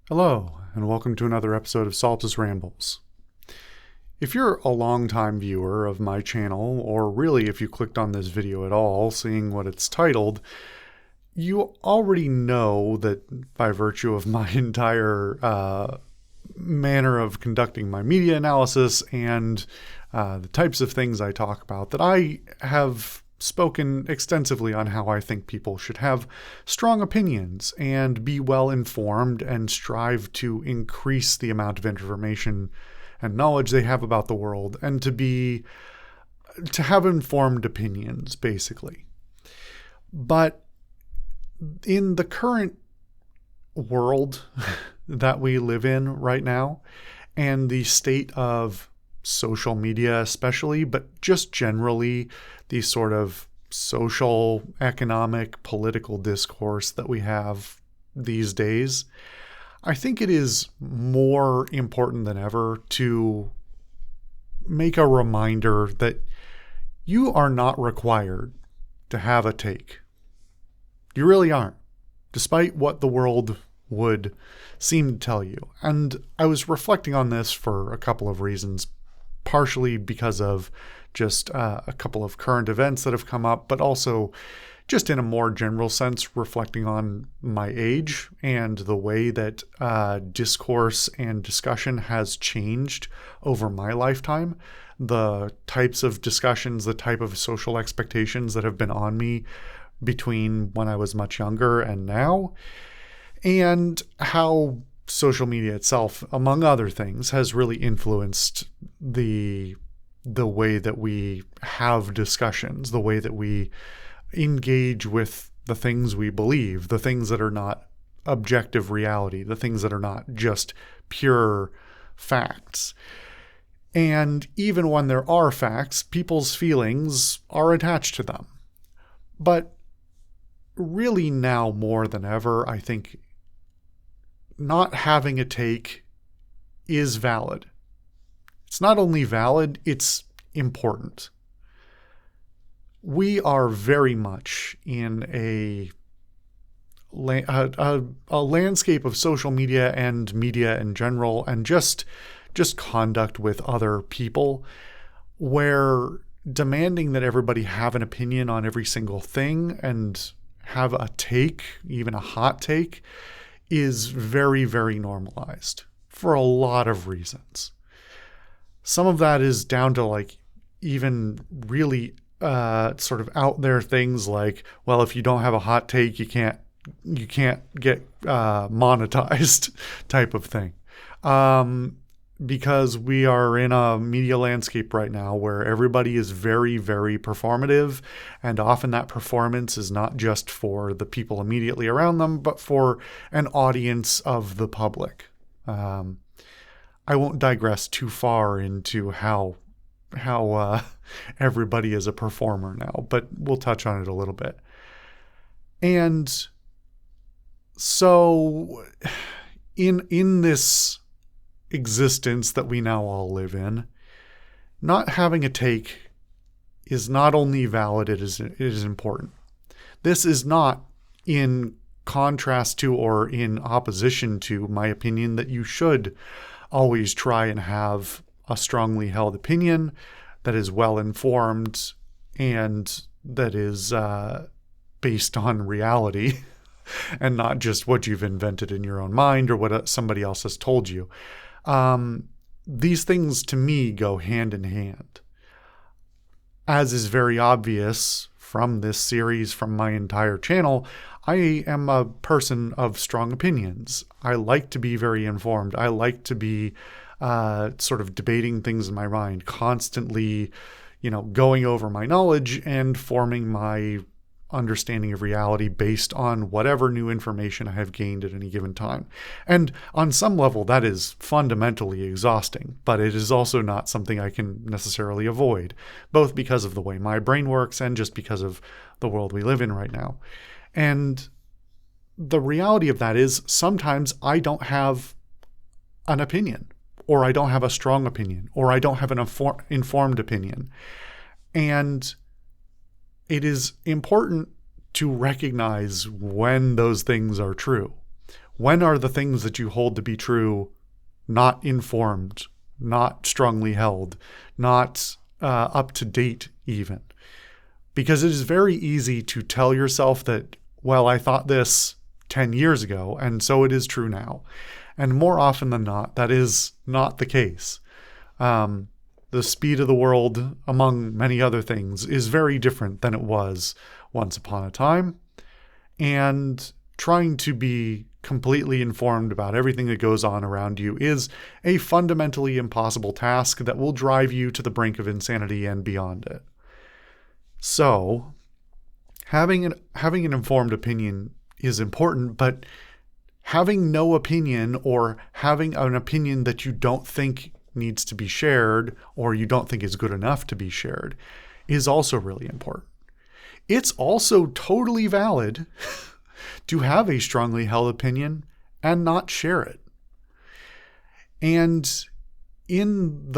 Hello, and welcome to another episode of Solipsist Rambles. If you're a longtime viewer of my channel, or really if you clicked on this video at all, seeing what it's titled, you already know that by virtue of my entire manner of conducting my media analysis and the types of things I talk about, that I have spoken extensively on how I think people should have strong opinions and be well informed and strive to increase the amount of information and knowledge they have about the world and to have informed opinions, basically. But in the current world that we live in right now, and the state of social media especially, but just generally the sort of social, economic, political discourse that we have these days, I think it is more important than ever to make a reminder that you are not required to have a take. You really aren't, despite what the world would seem to tell you. And I was reflecting on this for a couple of reasons, partially because of just a couple of current events that have come up, but also just in a more general sense, reflecting on my age and the way that discourse and discussion has changed over my lifetime. The types of discussions, the type of social expectations that have been on me between when I was much younger and now, and how social media itself, among other things, has really influenced the way that we have discussions, the way that we engage with the things we believe, the things that are not objective reality, the things that are not just pure facts. And even when there are facts, people's feelings are attached to them. But really now more than ever, I think not having a take is valid. It's not only valid, it's important. We are very much in a landscape of social media and media in general, and just conduct with other people, where demanding that everybody have an opinion on every single thing and have a take, even a hot take, is very, very normalized for a lot of reasons. Some of that is down to even really sort of out there things like, well, if you don't have a hot take, you can't get monetized type of thing. Because we are in a media landscape right now where everybody is very, very performative, and often that performance is not just for the people immediately around them, but for an audience of the public. I won't digress too far into how everybody is a performer now, but we'll touch on it a little bit. And so in this existence that we now all live in, not having a take is not only valid, it is important. This is not in contrast to or in opposition to my opinion that you should always try and have a strongly held opinion that is well informed and that is based on reality and not just what you've invented in your own mind or what somebody else has told you. These things to me go hand in hand. As is very obvious from this series, from my entire channel, I am a person of strong opinions. I like to be very informed. I like to be sort of debating things in my mind, constantly, going over my knowledge and forming my understanding of reality based on whatever new information I have gained at any given time. And on some level, that is fundamentally exhausting, but it is also not something I can necessarily avoid, both because of the way my brain works and just because of the world we live in right now. And the reality of that is sometimes I don't have an opinion, or I don't have a strong opinion, or I don't have an informed opinion. And it is important to recognize when those things are true, When are the things that you hold to be true not informed, not strongly held, not up to date even? Because it is very easy to tell yourself that, well, I thought this 10 years ago, and so it is true now. And more often than not, that is not the case. The speed of the world, among many other things, is very different than it was once upon a time. And trying to be completely informed about everything that goes on around you is a fundamentally impossible task that will drive you to the brink of insanity and beyond it. So, having an informed opinion is important, but having no opinion, or having an opinion that you don't think needs to be shared or you don't think is good enough to be shared, is also really important. It's also totally valid to have a strongly held opinion and not share it. And in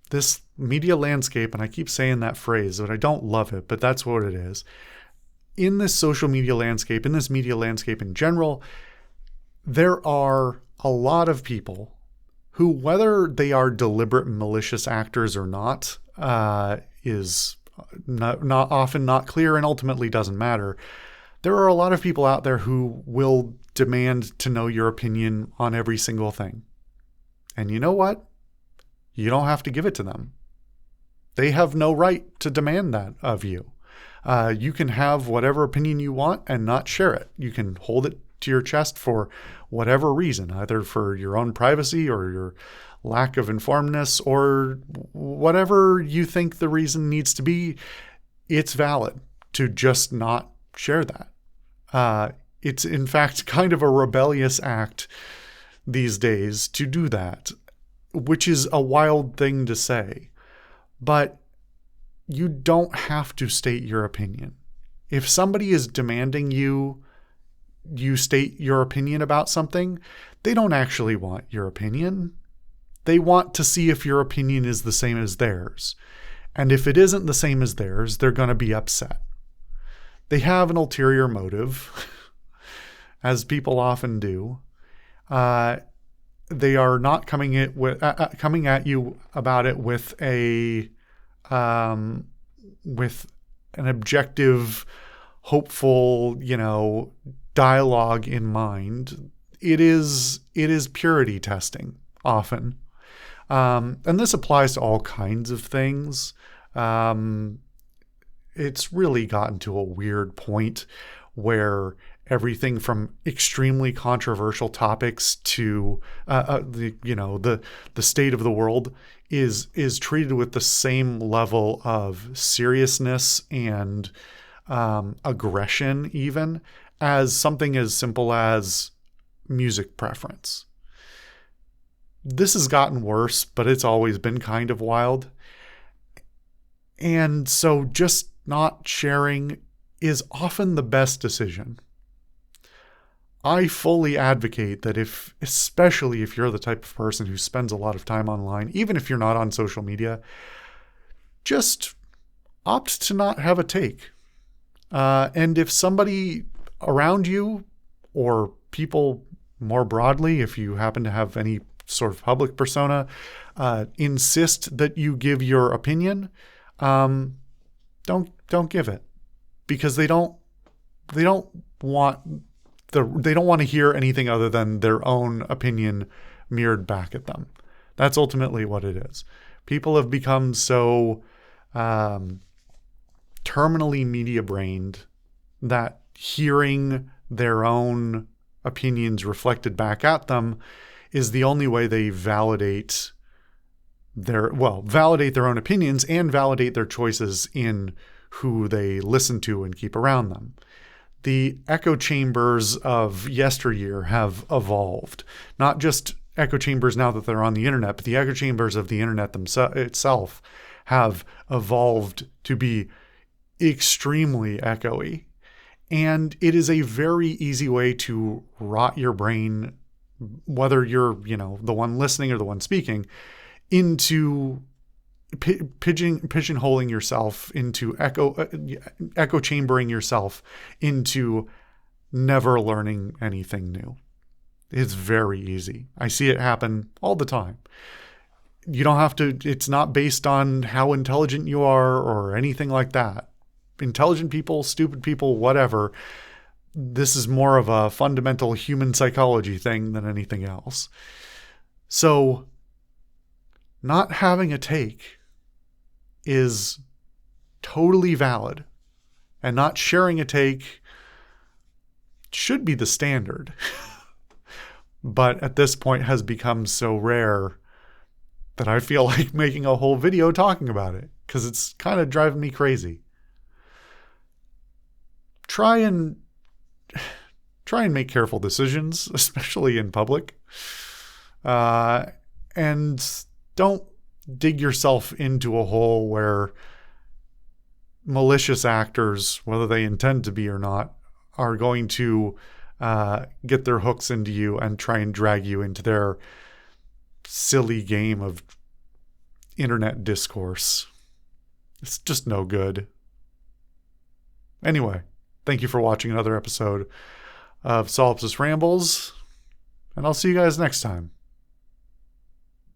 this media landscape, and I keep saying that phrase, but I don't love it, but that's what it is. In this social media landscape, in this media landscape in general, there are a lot of people who, whether they are deliberate malicious actors or not, is not often not clear and ultimately doesn't matter. There are a lot of people out there who will demand to know your opinion on every single thing. And you know what? You don't have to give it to them. They have no right to demand that of you. You can have whatever opinion you want and not share it. You can hold it to your chest for whatever reason, either for your own privacy or your lack of informedness or whatever you think the reason needs to be. It's valid to just not share that. It's in fact kind of a rebellious act these days to do that, which is a wild thing to say. But you don't have to state your opinion. If somebody is demanding you state your opinion about something, they don't actually want your opinion. They want to see if your opinion is the same as theirs. And if it isn't the same as theirs, they're going to be upset. They have an ulterior motive, as people often do. They are not coming at you about it with with an objective, hopeful, dialogue in mind. It is purity testing often. And this applies to all kinds of things. It's really gotten to a weird point where everything from extremely controversial topics to the state of the world is treated with the same level of seriousness and aggression, even as something as simple as music preference. This has gotten worse, but it's always been kind of wild. And so just not sharing is often the best decision. I fully advocate that especially if you're the type of person who spends a lot of time online, even if you're not on social media, just opt to not have a take. And if somebody around you or people more broadly, if you happen to have any sort of public persona, insist that you give your opinion, don't give it, because they don't want to hear anything other than their own opinion mirrored back at them. That's ultimately what it is. People have become so terminally media brained that hearing their own opinions reflected back at them is the only way they validate their own opinions and validate their choices in who they listen to and keep around them. The echo chambers of yesteryear have evolved. Not just echo chambers now that they're on the internet, but the echo chambers of the internet itself have evolved to be extremely echoey. And it is a very easy way to rot your brain, whether you're, the one listening or the one speaking, into pigeonholing yourself, into echo chambering yourself into never learning anything new. It's very easy. I see it happen all the time. You don't have to, it's not based on how intelligent you are or anything like that. Intelligent people, stupid people, whatever. This is more of a fundamental human psychology thing than anything else. So, not having a take is totally valid, and not sharing a take should be the standard. But at this point has become so rare that I feel like making a whole video talking about it, because it's kind of driving me crazy. Try and make careful decisions, especially in public. And don't dig yourself into a hole where malicious actors, whether they intend to be or not, are going to get their hooks into you and try and drag you into their silly game of internet discourse. It's just no good. Anyway, thank you for watching another episode of Solipsist Rambles, and I'll see you guys next time.